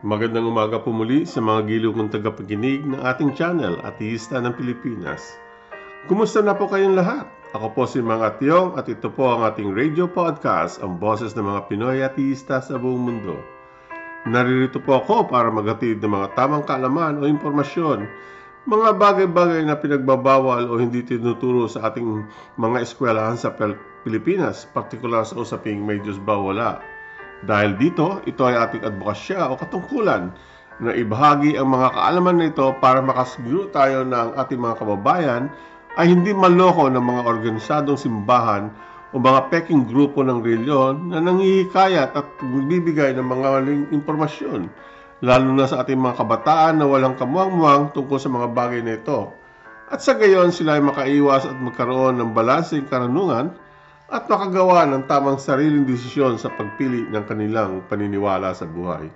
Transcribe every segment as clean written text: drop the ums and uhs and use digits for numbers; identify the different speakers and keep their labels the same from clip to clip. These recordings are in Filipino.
Speaker 1: Magandang umaga po muli sa mga giliw kong tagapakinig ng ating channel, Ateista ng Pilipinas. Kumusta na po kayong lahat? Ako po si Mang Atyong at ito po ang ating radio podcast, ang boses ng mga Pinoy ateista sa buong mundo. Naririto po ako para maghatid ng mga tamang kaalaman o impormasyon, mga bagay-bagay na pinagbabawal o hindi tinuturo sa ating mga eskwelahan sa Pilipinas, partikular sa usaping may Diyos ba wala. Dahil dito, ito ay ating advokasya o katungkulan na ibahagi ang mga kaalaman na ito para makasiguro tayo na ang ating mga kababayan ay hindi maloko ng mga organisadong simbahan o mga peking grupo ng reliyon na nanghihikayat at magbibigay ng mga maling impormasyon, lalo na sa ating mga kabataan na walang kamuang-muang tungkol sa mga bagay na ito. At sa gayon, sila ay makaiwas at magkaroon ng balanseng karunungan at makagawa ng tamang sariling desisyon sa pagpili ng kanilang paniniwala sa buhay.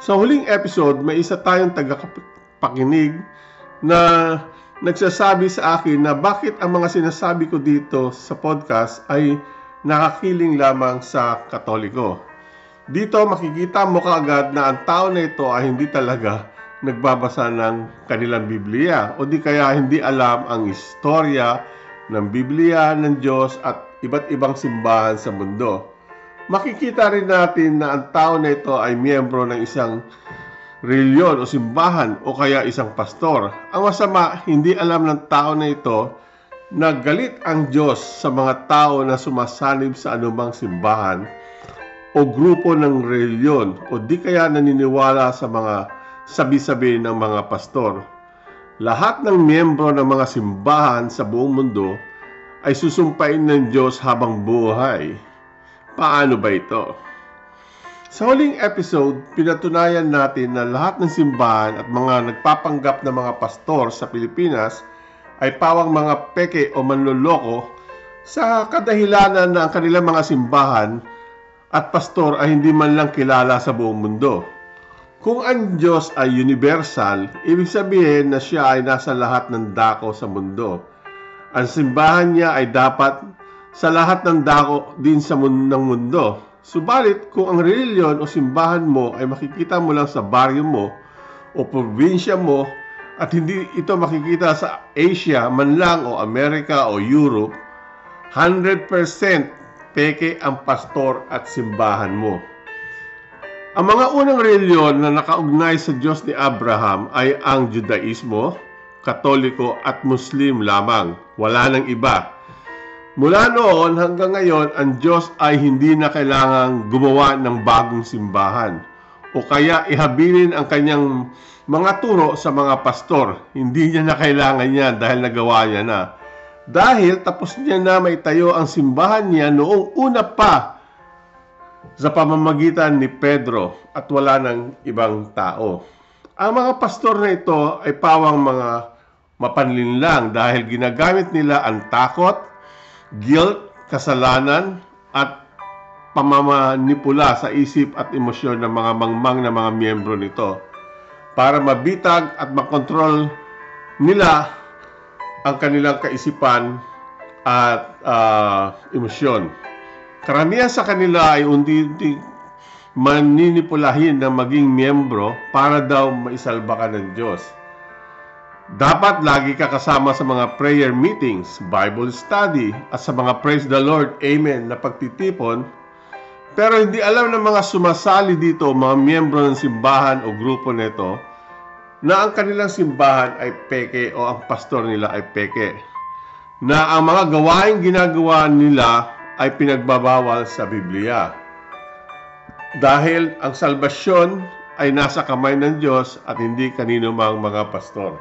Speaker 1: Sa huling episode, may isa tayong tagapakinig na nagsasabi sa akin na bakit ang mga sinasabi ko dito sa podcast ay nakakiling lamang sa Katoliko. Dito makikita mo kaagad na ang tao na ito ay hindi talaga nagbabasa ng kanilang Biblia o di kaya hindi alam ang istorya ng Biblia, ng Diyos at iba't ibang simbahan sa mundo. Makikita rin natin na ang tao na ito ay miyembro ng isang reliyon o simbahan o kaya isang pastor. Ang masama, hindi alam ng tao na ito na galit ang Diyos sa mga tao na sumasanib sa anumang simbahan o grupo ng reliyon o di kaya naniniwala sa mga sabi-sabi ng mga pastor. Lahat ng miyembro ng mga simbahan sa buong mundo ay susumpain ng Diyos habang buhay. Paano ba ito? Sa huling episode, pinatunayan natin na lahat ng simbahan at mga nagpapanggap na mga pastor sa Pilipinas ay pawang mga peke o manloloko sa kadahilanan na ang kanilang mga simbahan at pastor ay hindi man lang kilala sa buong mundo. Kung ang Diyos ay universal, ibig sabihin na siya ay nasa lahat ng dako sa mundo. Ang simbahan niya ay dapat sa lahat ng dako din sa mundo. Subalit, kung ang reliyon o simbahan mo ay makikita mo lang sa baryo mo o probinsya mo at hindi ito makikita sa Asia man lang o Amerika o Europe, 100% peke ang pastor at simbahan mo. Ang mga unang reliyon na nakaugnay sa Diyos ni Abraham ay ang Judaismo, Katoliko at Muslim lamang. Wala nang iba. Mula noon hanggang ngayon, ang Diyos ay hindi na kailangang gumawa ng bagong simbahan o kaya ihabilin ang kanyang mga turo sa mga pastor. Hindi niya na kailangan yan dahil nagawa niya na. Dahil tapos niya na maitayo ang simbahan niya noong una pa sa pamamagitan ni Pedro at wala ng ibang tao. Ang mga pastor na ito ay pawang mga mapanlinlang dahil ginagamit nila ang takot, guilt, kasalanan at pamamanipula sa isip at emosyon ng mga mangmang na mga miyembro nito para mabitag at makontrol nila ang kanilang kaisipan at emosyon. Karamihan sa kanila ay unti-unti maninipulahin na maging miyembro para daw maisalba ka ng Diyos. Dapat lagi ka kasama sa mga prayer meetings, Bible study, at sa mga praise the Lord, Amen na pagtitipon. Pero hindi alam ng mga sumasali dito, mga miyembro ng simbahan o grupo nito, na ang kanilang simbahan ay peke o ang pastor nila ay peke. Na ang mga gawaing ginagawa nila ay pinagbabawal sa Biblia. Dahil ang salbasyon ay nasa kamay ng Diyos at hindi kanino mang mga pastor.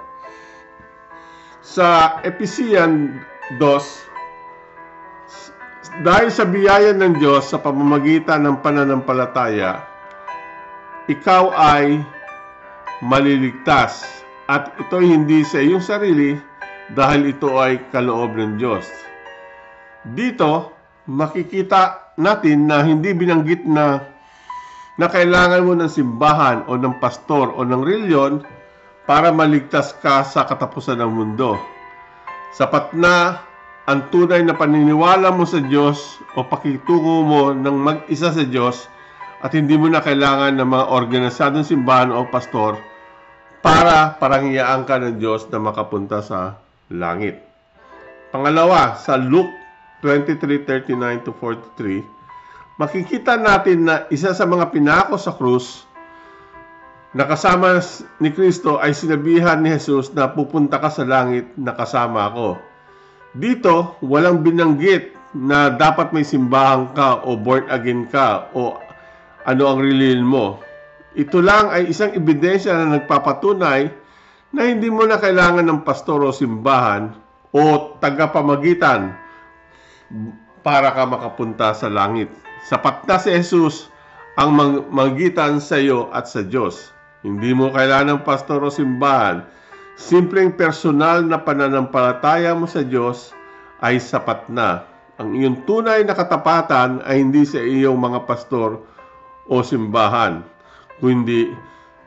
Speaker 1: Sa Ephesians 2, dahil sa biyaya ng Diyos sa pamamagitan ng pananampalataya, ikaw ay maliligtas at ito'y hindi sa iyong sarili dahil ito ay kaloob ng Diyos. Dito, makikita natin na hindi binanggit na kailangan mo ng simbahan o ng pastor o ng reliyon para maligtas ka sa katapusan ng mundo. Sapat na ang tunay na paniniwala mo sa Diyos o pakitungo mo ng mag-isa sa Diyos at hindi mo na kailangan ng mga organisadong simbahan o pastor para parangyaan ka ng Diyos na makapunta sa langit. Pangalawa, sa Luke 23:39-43, makikita natin na isa sa mga pinako sa krus na kasama ni Kristo ay sinabihan ni Jesus na pupunta ka sa langit na kasama ako. Dito, walang binanggit na dapat may simbahan ka o born again ka o ano ang relihiyon mo. Ito lang ay isang ebidensya na nagpapatunay na hindi mo na kailangan ng pastor o simbahan o tagapamagitan para ka makapunta sa langit. Sapat na si Jesus ang magitan sa iyo at sa Diyos. Hindi mo kailangan ng pastor o simbahan. Simpleng personal na pananampalataya mo sa Diyos ay sapat na. Ang iyong tunay na katapatan ay hindi sa iyong mga pastor o simbahan, kundi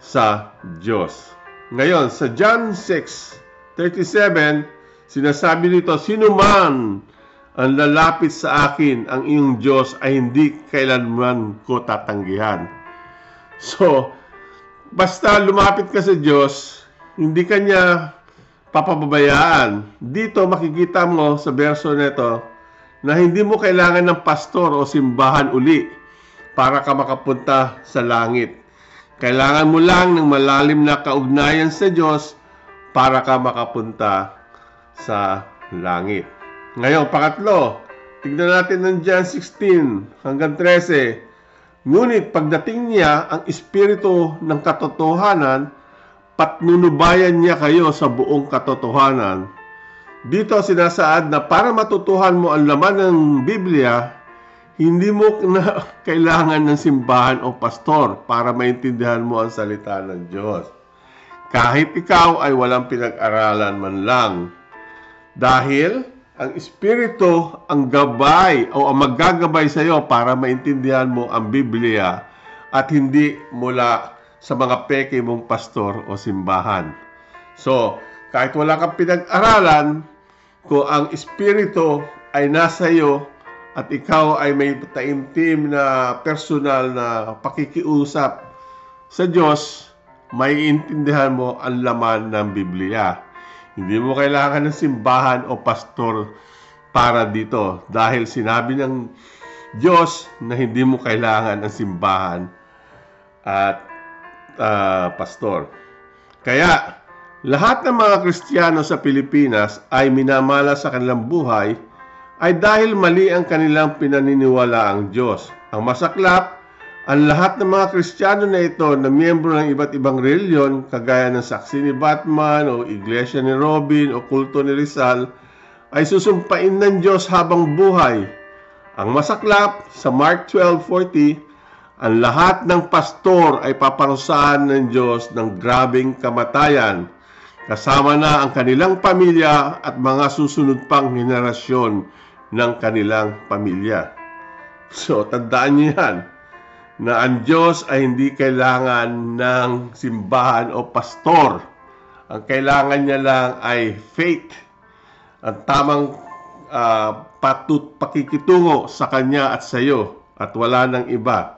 Speaker 1: sa Diyos. Ngayon, sa John 6:37, sinasabi nito, "Sino man ang lalapit sa akin, ang iyong Diyos ay hindi kailanman ko tatanggihan." So, basta lumapit ka sa Diyos, hindi ka niya papabayaan. Dito makikita mo sa verso nito na hindi mo kailangan ng pastor o simbahan uli para ka makapunta sa langit. Kailangan mo lang ng malalim na kaugnayan sa Diyos para ka makapunta sa langit. Ngayon, pangatlo, tignan natin ng John 16-13. Ngunit pagdating niya ang Espiritu ng katotohanan, patnunubayan niya kayo sa buong katotohanan. Dito sinasaad na para matutuhan mo ang laman ng Biblia, hindi mo na kailangan ng simbahan o pastor para maintindihan mo ang salita ng Diyos. Kahit ikaw ay walang pinag-aralan man lang. Dahil ang Espiritu ang gabay o ang maggagabay sa iyo para maintindihan mo ang Biblia at hindi mula sa mga peke mong pastor o simbahan. So, kahit wala kang pinag-aralan, kung ang Espiritu ay nasa iyo at ikaw ay may taimtim na personal na pakikiusap sa Diyos, may intindihan mo ang laman ng Biblia. Hindi mo kailangan ng simbahan o pastor para dito dahil sinabi ng Diyos na hindi mo kailangan ng simbahan at pastor. Kaya, lahat ng mga Kristiyano sa Pilipinas ay minamala sa kanilang buhay ay dahil mali ang kanilang pinaniniwalaang Diyos. Ang masaklap, ang lahat ng mga Kristiyano na ito na miyembro ng iba't ibang reliyon, kagaya ng Saksi ni Batman o Iglesia ni Robin o Kulto ni Rizal, ay susumpain ng Diyos habang buhay. Ang masaklap, sa Mark 12:40, ang lahat ng pastor ay paparusahan ng Diyos ng grabing kamatayan, kasama na ang kanilang pamilya at mga susunod pang henerasyon ng kanilang pamilya. So, tandaan niyo yan, na ang Diyos ay hindi kailangan ng simbahan o pastor. Ang kailangan niya lang ay faith, ang tamang pakikitungo sa Kanya at sa iyo, at wala nang iba.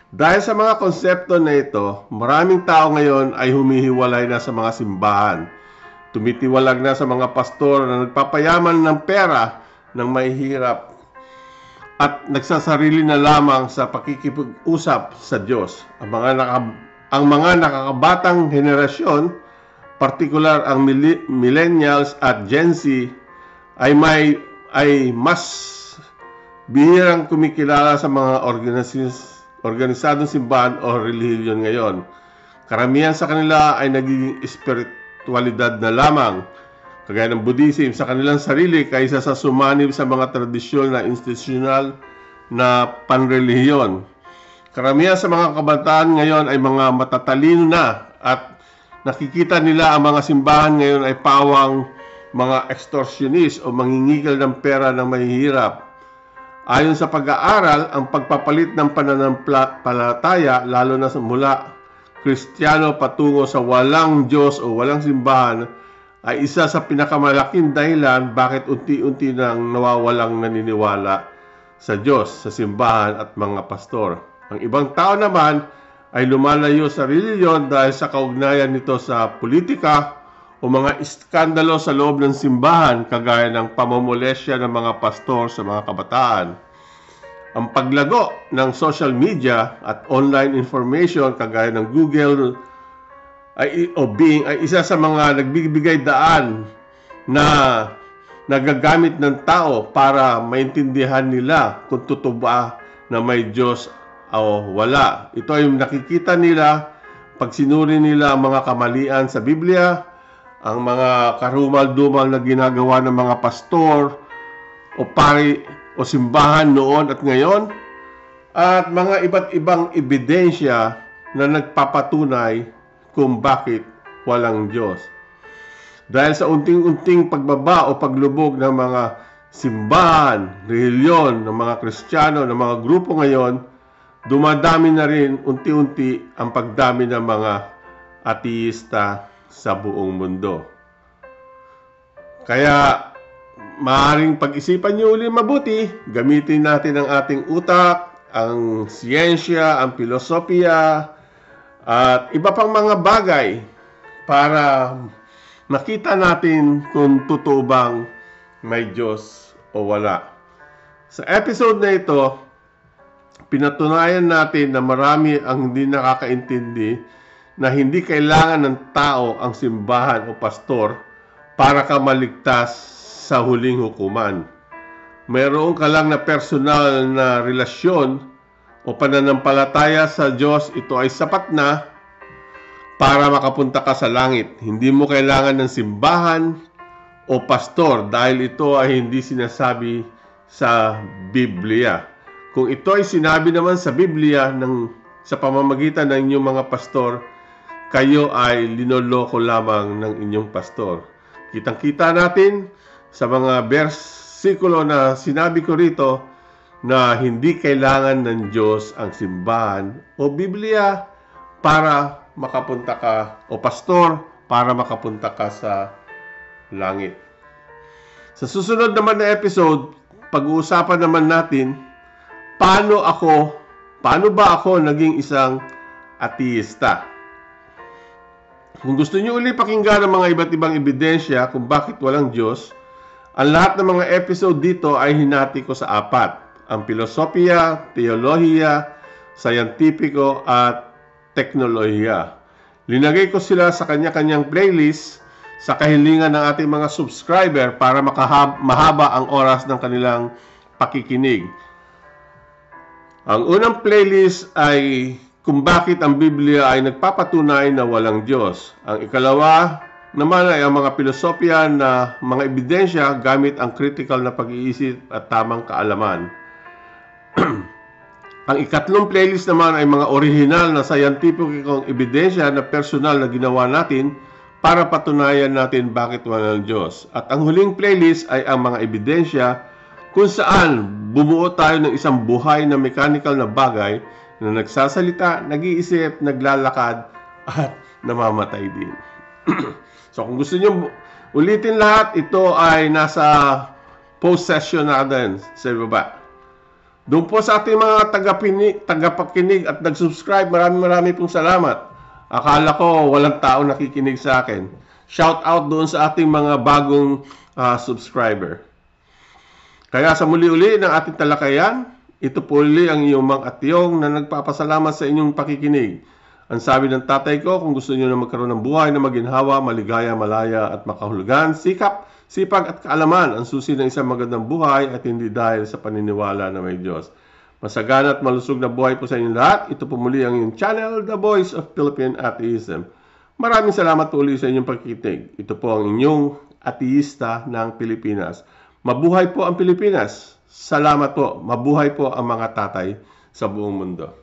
Speaker 1: Dahil sa mga konsepto na ito, maraming tao ngayon ay humihiwalay na sa mga simbahan. Tumitiwalag na sa mga pastor na nagpapayaman ng pera ng mahihirap at nagsasarili na lamang sa pakikipag-usap sa Diyos. Ang mga nakakabatang henerasyon, partikular ang millennials at Gen Z, ay mas bihirang kumikilala sa mga organisadong simbahan o relihiyon ngayon. Karamihan sa kanila ay nagiging espiritualidad na lamang, kagaya ng Buddhism, sa kanilang sarili kaysa sa sumanib sa mga tradisyon na institusyonal na panrelihiyon. Karamihan sa mga kabataan ngayon ay mga matatalino na at nakikita nila ang mga simbahan ngayon ay pawang mga extortionist o mangingigil ng pera ng mahihirap. Ayon sa pag-aaral, ang pagpapalit ng pananampalataya, lalo na mula Kristiyano patungo sa walang Diyos o walang simbahan, ay isa sa pinakamalaking dahilan bakit unti-unti nang nawawalang naniniwala sa Diyos, sa simbahan at mga pastor. Ang ibang tao naman ay lumalayo sa reliyon dahil sa kaugnayan nito sa politika o mga iskandalo sa loob ng simbahan kagaya ng pamomolesya ng mga pastor sa mga kabataan. Ang paglago ng social media at online information kagaya ng Google o Bing ay isa sa mga nagbibigay daan na nagagamit ng tao para maintindihan nila kung totoo ba na may Diyos o wala. Ito ay nakikita nila pag sinuri nila ang mga kamalian sa Biblia, ang mga karumal-dumal na ginagawa ng mga pastor o pari o simbahan noon at ngayon, at mga iba't ibang ebidensya na nagpapatunay kung bakit walang Diyos. Dahil sa unting-unting pagbaba o paglubog ng mga simbahan, reliyon, ng mga Kristiyano, ng mga grupo ngayon, dumadami na rin unti-unti ang pagdami ng mga ateista sa buong mundo. Kaya maaaring pag-isipan niyo uli mabuti, gamitin natin ang ating utak, ang siyensya, ang filosofiya, at iba pang mga bagay para makita natin kung totoo bang may Diyos o wala. Sa episode na ito, pinatunayan natin na marami ang hindi nakakaintindi na hindi kailangan ng tao ang simbahan o pastor para ka maligtas sa huling hukuman. Mayroon ka lang na personal na relasyon o pananampalataya sa Diyos, ito ay sapat na para makapunta ka sa langit. Hindi mo kailangan ng simbahan o pastor dahil ito ay hindi sinasabi sa Biblia. Kung ito ay sinabi naman sa Biblia sa pamamagitan ng inyong mga pastor, kayo ay linoloko lamang ng inyong pastor. Kitang-kita natin sa mga bersikulo na sinabi ko rito na hindi kailangan ng Diyos ang simbahan o Biblia para makapunta ka, o pastor para makapunta ka sa langit. Sa susunod naman na episode, pag-uusapan naman natin paano ba ako naging isang ateista. Kung gusto niyo uli pakinggan ang mga iba't ibang ebidensya kung bakit walang Diyos, ang lahat ng mga episode dito ay hinati ko sa 4. Ang filosofiya, teolohiya, sayantipiko at teknolohiya. Linagay ko sila sa kanya-kanyang playlist sa kahilingan ng ating mga subscriber para mahaba ang oras ng kanilang pakikinig. Ang unang playlist ay kung bakit ang Biblia ay nagpapatunay na walang Diyos. Ang ikalawa naman ay ang mga filosofiya na mga ebidensya gamit ang critical na pag-iisip at tamang kaalaman. Ang ikatlong playlist naman ay mga orihinal na scientific ebidensya na personal na ginawa natin para patunayan natin bakit walang Diyos. At ang huling playlist ay ang mga ebidensya kung saan bumuo tayo ng isang buhay na mechanical na bagay na nagsasalita, nag-iisip, naglalakad, at namamatay din. So kung gusto nyo ulitin lahat, ito ay nasa post-session natin sa baba. Doon po sa ating mga tagapakinig at nag-subscribe, maraming pong salamat. Akala ko walang tao nakikinig sa akin. Shout out doon sa ating mga bagong subscriber. Kaya sa muli-uli ng ating talakayan, ito po uli ang iyong Mang Atyong na nagpapasalamat sa inyong pakikinig. Ang sabi ng tatay ko, kung gusto niyo na magkaroon ng buhay na maginhawa, maligaya, malaya at makahulugan, sikap, sipag at kaalaman ang susi ng isang magandang buhay at hindi dahil sa paniniwala na may Diyos. Masagana at malusog na buhay po sa inyong lahat. Ito po muli ang inyong channel, The Voice of Philippine Atheism. Maraming salamat po uli sa inyong pakikinig. Ito po ang inyong ateista ng Pilipinas. Mabuhay po ang Pilipinas. Salamat po. Mabuhay po ang mga tatay sa buong mundo.